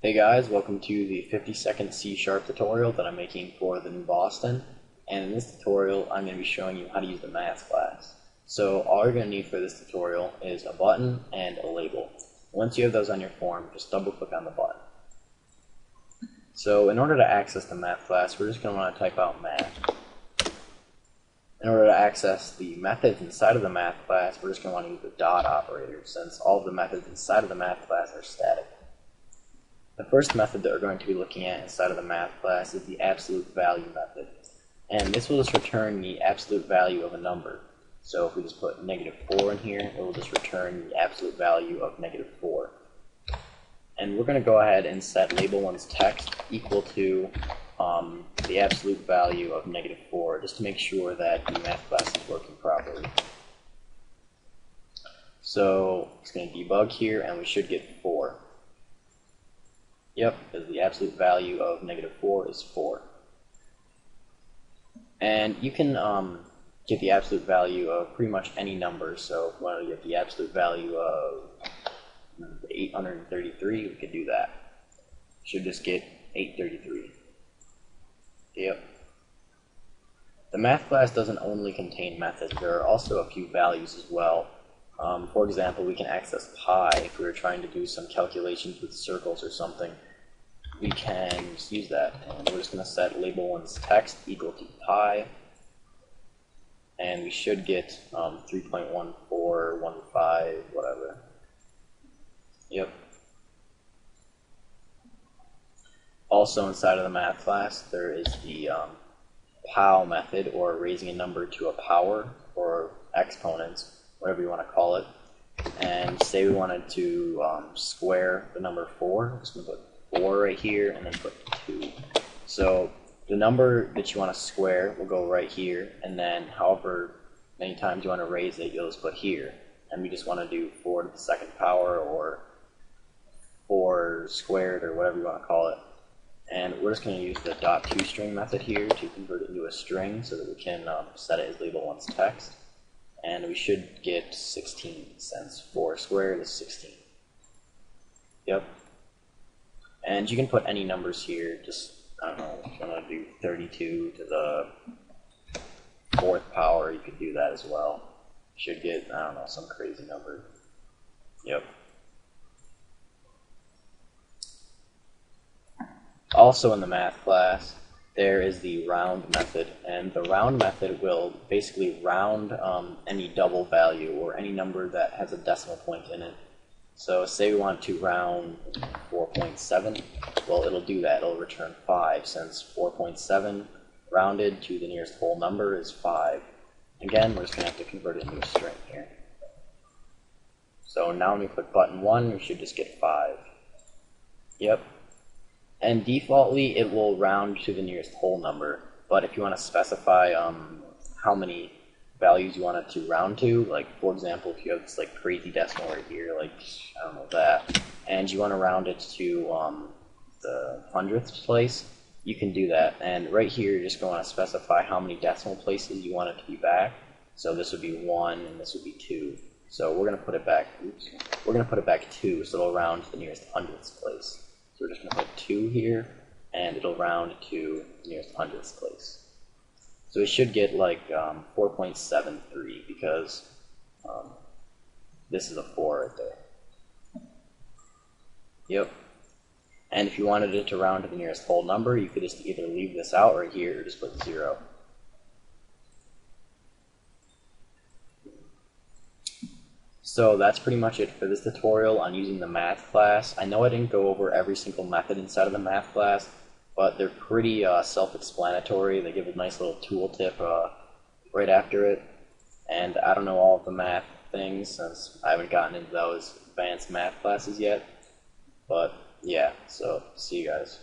Hey guys, welcome to the 50-second C# tutorial that I'm making for the New Boston. And in this tutorial, I'm going to be showing you how to use the math class. So all you're going to need for this tutorial is a button and a label. Once you have those on your form, just double click on the button. So in order to access the math class, we're just going to want to type out math. In order to access the methods inside of the math class, we're just going to want to use the dot operator, since all of the methods inside of the math class are static. The first method that we're going to be looking at inside of the math class is the absolute value method. And this will just return the absolute value of a number. So if we just put -4 in here, it will just return the absolute value of -4. And we're going to go ahead and set label1's text equal to the absolute value of -4, just to make sure that the math class is working properly. So it's going to debug here, and we should get 4. Yep, because the absolute value of -4 is 4. And you can get the absolute value of pretty much any number. So if we want to get the absolute value of 833, we could do that. Should just get 833. Yep. The math class doesn't only contain methods. There are also a few values as well. For example, we can access pi if we were trying to do some calculations with circles or something. We can just use that, and we're just going to set label1's text equal to pi, and we should get 3.1415, whatever. Yep. Also inside of the math class, there is the pow method, or raising a number to a power, or exponents, whatever you want to call it. And say we wanted to square the number 4, I'm just going to put 4 right here, and then put 2. So the number that you want to square will go right here, and then however many times you want to raise it, you'll just put here. And we just want to do 4 to the second power, or 4 squared, or whatever you want to call it. And we're just going to use the .toString method here to convert it into a string so that we can set it as label1's text. And we should get 16, since 4 squared is 16. Yep. And you can put any numbers here, just, I don't know, if you want to do 32 to the 4th power, you could do that as well. You should get, I don't know, some crazy number. Yep. Also in the math class, there is the round method, and the round method will basically round any double value, or any number that has a decimal point in it. So say we want to round 4.7, well, it'll do that. It'll return 5, since 4.7 rounded to the nearest whole number is 5. Again, we're just going to have to convert it into a string here. So now when we click button 1, we should just get 5. Yep. And defaultly, it will round to the nearest whole number. But if you want to specify how many values you want it to round to, like for example, if you have this like crazy decimal right here, like I don't know that, and you want to round it to the 100th place, you can do that. And right here, you're just going to want to specify how many decimal places you want it to be back. So this would be 1, and this would be 2. So we're going to put it back. Oops, we're going to put it back 2, so it'll round to the nearest 100th place. So we're just going to put 2 here, and it'll round to the nearest 100th place. So we should get like 4.73, because this is a 4 right there. Yep. And if you wanted it to round to the nearest whole number, you could just either leave this out right here, or just put 0. So that's pretty much it for this tutorial on using the math class. I know I didn't go over every single method inside of the math class, but they're pretty self-explanatory. They give a nice little tooltip right after it. And I don't know all of the math things, since I haven't gotten into those advanced math classes yet. But yeah, so see you guys.